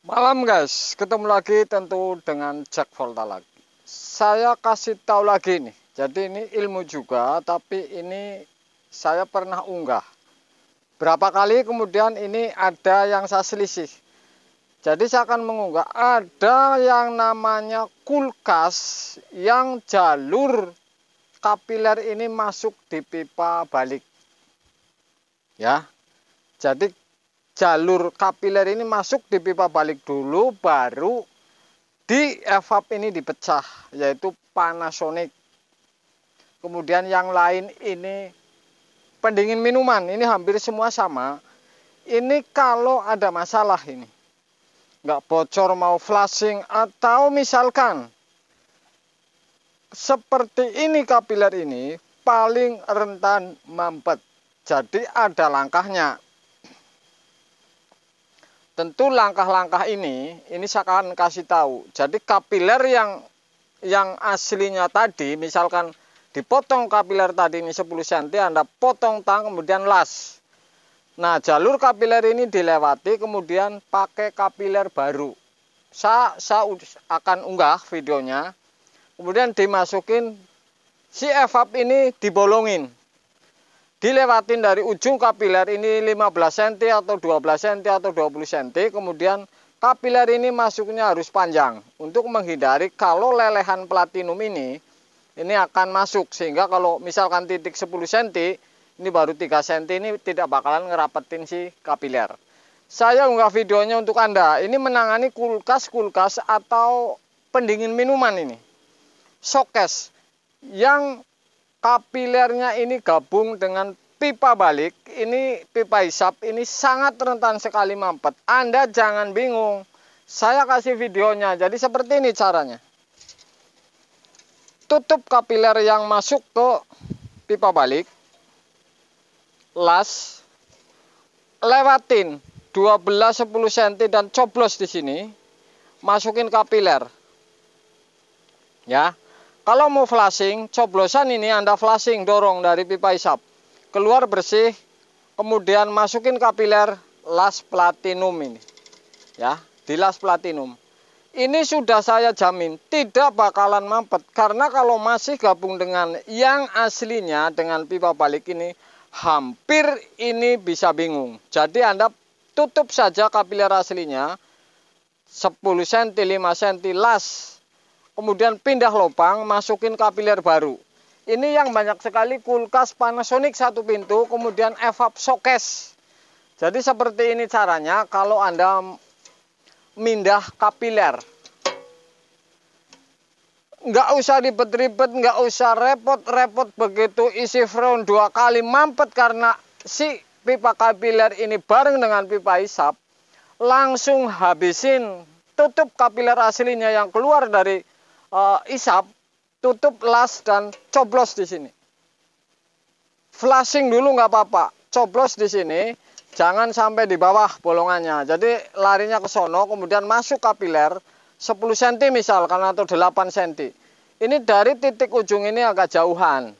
Malam guys, ketemu lagi tentu dengan Jack Volta lagi. Saya kasih tahu lagi nih. Jadi ini ilmu juga, tapi ini saya pernah unggah. Berapa kali kemudian ini ada yang saya selisih. Jadi saya akan mengunggah ada yang namanya kulkas yang jalur kapiler ini masuk di pipa balik. Ya. Jadi jalur kapiler ini masuk di pipa balik dulu, baru di evap ini dipecah, yaitu Panasonic. Kemudian yang lain ini pendingin minuman, ini hampir semua sama. Ini kalau ada masalah ini, nggak bocor mau flashing, atau misalkan seperti ini kapiler ini paling rentan mampet. Jadi ada langkahnya. Tentu langkah-langkah ini saya akan kasih tahu. Jadi kapiler yang aslinya tadi, misalkan dipotong kapiler tadi ini 10 cm, Anda potong tang kemudian las. Nah, jalur kapiler ini dilewati kemudian pakai kapiler baru. Saya akan unggah videonya. Kemudian dimasukin si evap ini dibolongin. Dilewatin dari ujung kapiler ini 15 cm atau 12 cm atau 20 cm. Kemudian kapiler ini masuknya harus panjang untuk menghindari kalau lelehan platinum ini akan masuk. Sehingga kalau misalkan titik 10 cm, ini baru 3 cm, ini tidak bakalan ngerapetin si kapiler. Saya unggah videonya untuk Anda. Ini menangani kulkas atau pendingin minuman ini. Showcase yang kapilernya ini gabung dengan pipa balik, ini pipa hisap, ini sangat rentan sekali mampet. Anda jangan bingung, saya kasih videonya. Jadi seperti ini caranya. Tutup kapiler yang masuk ke pipa balik, las, lewatin 12 10 cm dan coblos di sini, masukin kapiler. Ya. Kalau mau flashing, coblosan ini Anda flashing, dorong dari pipa hisap. Keluar bersih, kemudian masukin kapiler las platinum ini. Ya, di las platinum. Ini sudah saya jamin tidak bakalan mampet. Karena kalau masih gabung dengan yang aslinya dengan pipa balik ini, hampir ini bisa bingung. Jadi Anda tutup saja kapiler aslinya, 10 cm, 5 cm las. Kemudian pindah lubang, masukin kapiler baru. Ini yang banyak sekali kulkas Panasonic satu pintu, kemudian evap showcase. Jadi seperti ini caranya kalau Anda mindah kapiler. Nggak usah ribet-ribet, nggak usah repot-repot begitu isi freon 2 kali mampet karena si pipa kapiler ini bareng dengan pipa hisap. Langsung habisin, tutup kapiler aslinya yang keluar dari hisap, tutup las dan coblos di sini. Flashing dulu nggak apa-apa, coblos di sini, jangan sampai di bawah bolongannya. Jadi larinya ke sono, kemudian masuk kapiler 10 cm misalkan atau 8 cm. Ini dari titik ujung ini agak jauhan.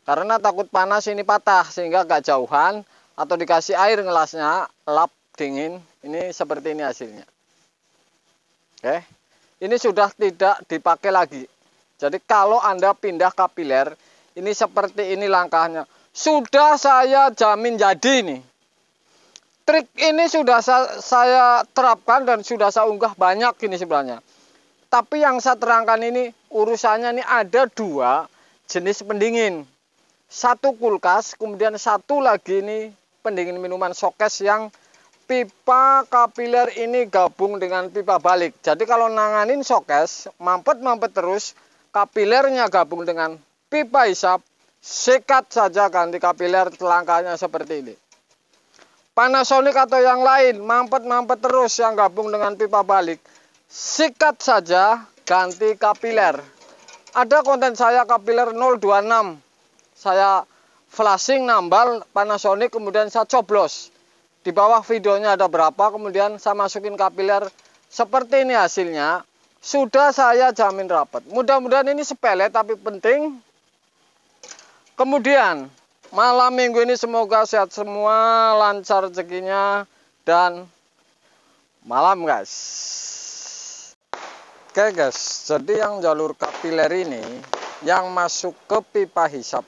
Karena takut panas ini patah sehingga agak jauhan, atau dikasih air ngelasnya, lap dingin. Ini seperti ini hasilnya. Oke. Ini sudah tidak dipakai lagi. Jadi kalau Anda pindah kapiler, ini seperti ini langkahnya. Sudah saya jamin jadi nih. Trik ini sudah saya terapkan dan sudah saya unggah banyak ini sebenarnya. Tapi yang saya terangkan ini urusannya ini ada 2 jenis pendingin. Satu kulkas, kemudian satu lagi ini pendingin minuman showcase yang pipa kapiler ini gabung dengan pipa balik. Jadi kalau nanganin showcase, mampet-mampet terus, kapilernya gabung dengan pipa hisap, sikat saja ganti kapiler, langkahnya seperti ini. Panasonic atau yang lain, mampet-mampet terus yang gabung dengan pipa balik, sikat saja ganti kapiler. Ada konten saya kapiler 026, saya flashing nambal Panasonic, kemudian saya coblos. Di bawah videonya ada berapa, kemudian saya masukin kapiler seperti ini hasilnya. Sudah saya jamin rapat. Mudah-mudahan ini sepele tapi penting. Kemudian malam minggu ini semoga sehat semua, lancar rezekinya, dan malam guys. Oke guys, jadi yang jalur kapiler ini yang masuk ke pipa hisap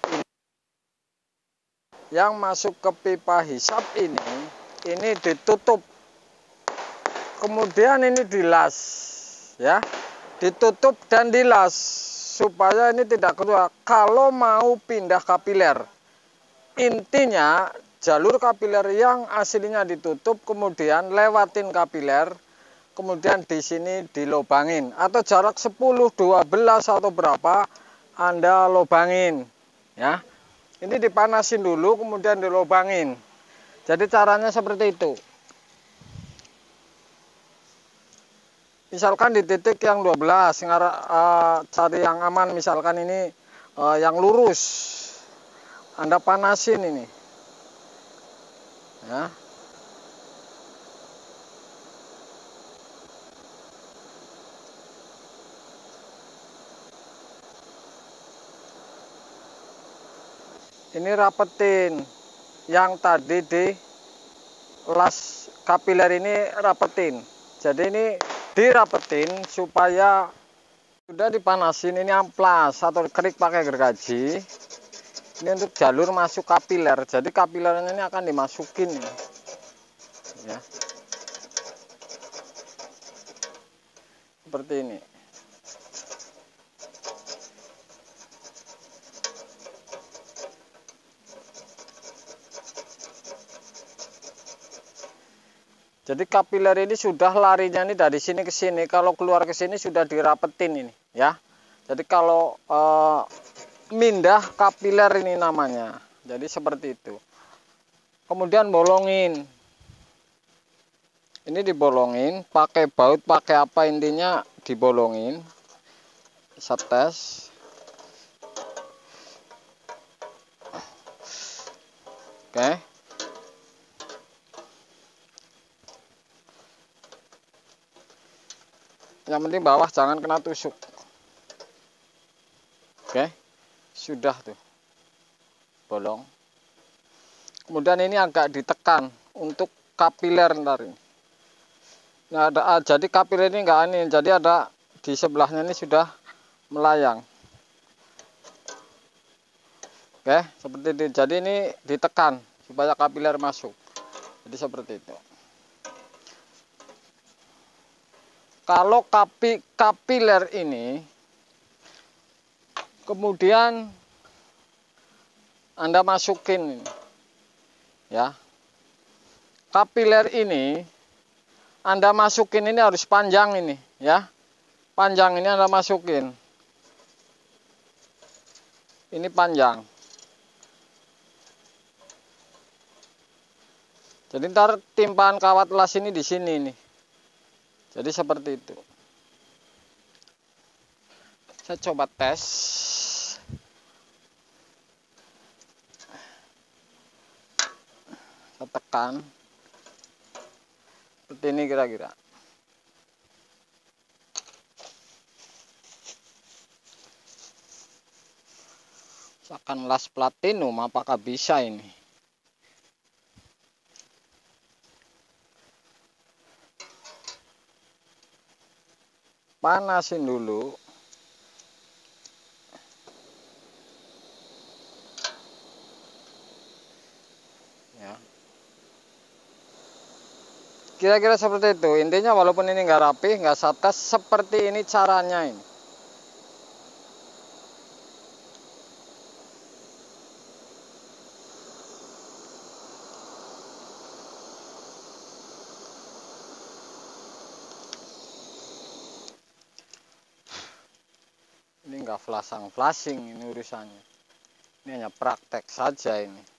ini ditutup, kemudian ini dilas ya, ditutup dan dilas supaya ini tidak keluar kalau mau pindah kapiler. Intinya jalur kapiler yang aslinya ditutup kemudian lewatin kapiler, kemudian di sini dilobangin atau jarak 10, 12 atau berapa Anda lobangin ya. Ini dipanasin dulu kemudian dilobangin. Jadi caranya seperti itu. Misalkan di titik yang 12 cari yang aman, misalkan ini yang lurus. Anda panasin ini. Ya. Ini rapetin yang tadi di las kapiler ini, rapetin. Jadi ini dirapetin supaya sudah dipanasin, ini amplas atau kerik pakai gergaji. Ini untuk jalur masuk kapiler. Jadi kapilernya ini akan dimasukin ya. Seperti ini. Jadi kapiler ini sudah larinya ini dari sini ke sini. Kalau keluar ke sini sudah dirapetin ini ya. Jadi kalau mindah kapiler ini namanya. Jadi seperti itu. Kemudian bolongin. Ini dibolongin pakai baut, pakai apa, intinya dibolongin. Setes. Oke. Yang penting bawah jangan kena tusuk. Oke, sudah tuh bolong. Kemudian ini agak ditekan untuk kapiler ntar ini. Nah, jadi kapiler ini enggak ini, jadi ada di sebelahnya ini sudah melayang. Oke, seperti itu. Jadi ini ditekan supaya kapiler masuk. Jadi seperti itu. Kalau kapiler ini kemudian Anda masukin ini, ya. Kapiler ini Anda masukin ini harus panjang ini, ya. Panjang ini Anda masukin. Ini panjang. Jadi ntar timpahan kawat las ini di sini nih. Jadi seperti itu. Saya coba tes. Saya tekan. Seperti ini kira-kira. Misalkan las platinum, apakah bisa ini? Panasin dulu. Ya. Kira-kira seperti itu. Intinya walaupun ini nggak rapi, nggak satas, seperti ini caranya ini. Ini nggak flashing ini urusannya. Ini hanya praktek saja ini.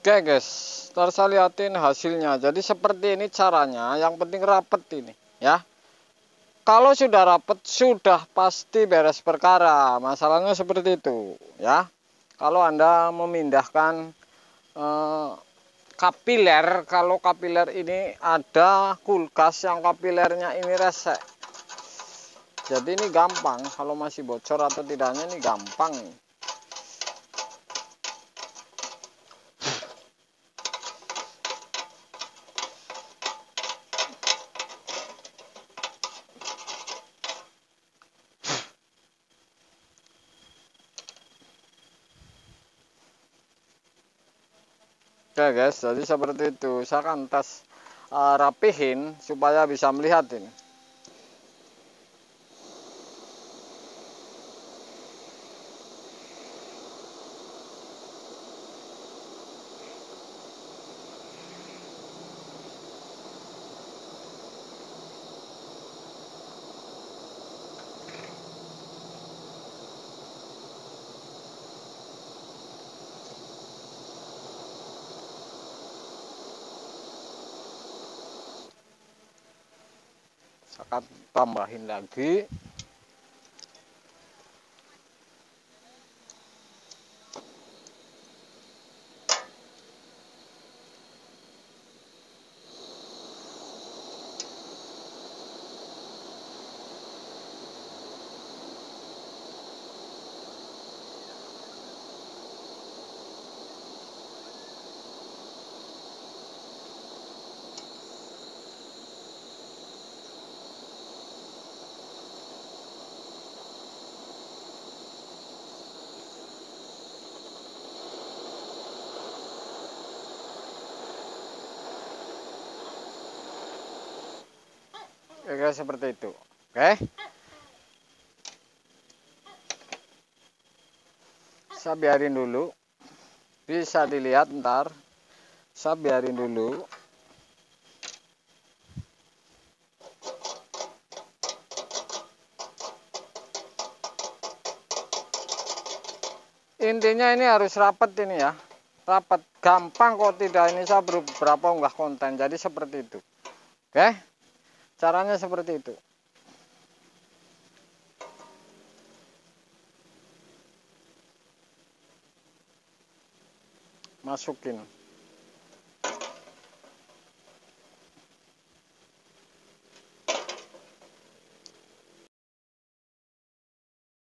Oke guys, ntar saya liatin hasilnya. Jadi seperti ini caranya, yang penting rapet ini ya. Kalau sudah rapet, sudah pasti beres perkara. Masalahnya seperti itu ya. Kalau Anda memindahkan kapiler, kalau kapiler ini ada kulkas yang kapilernya ini resek. Jadi ini gampang, kalau masih bocor atau tidaknya ini gampang nih. Oke guys, jadi seperti itu. Saya akan tes rapihin supaya bisa melihat ini. Saya akan tambahin lagi. Kira-kira seperti itu. Oke. Saya biarin dulu. Bisa dilihat ntar. Saya biarin dulu. Intinya ini harus rapat ini ya. Rapat. Gampang kok tidak, ini saya berapa unggah konten. Jadi seperti itu. Oke. Caranya seperti itu. Masukin.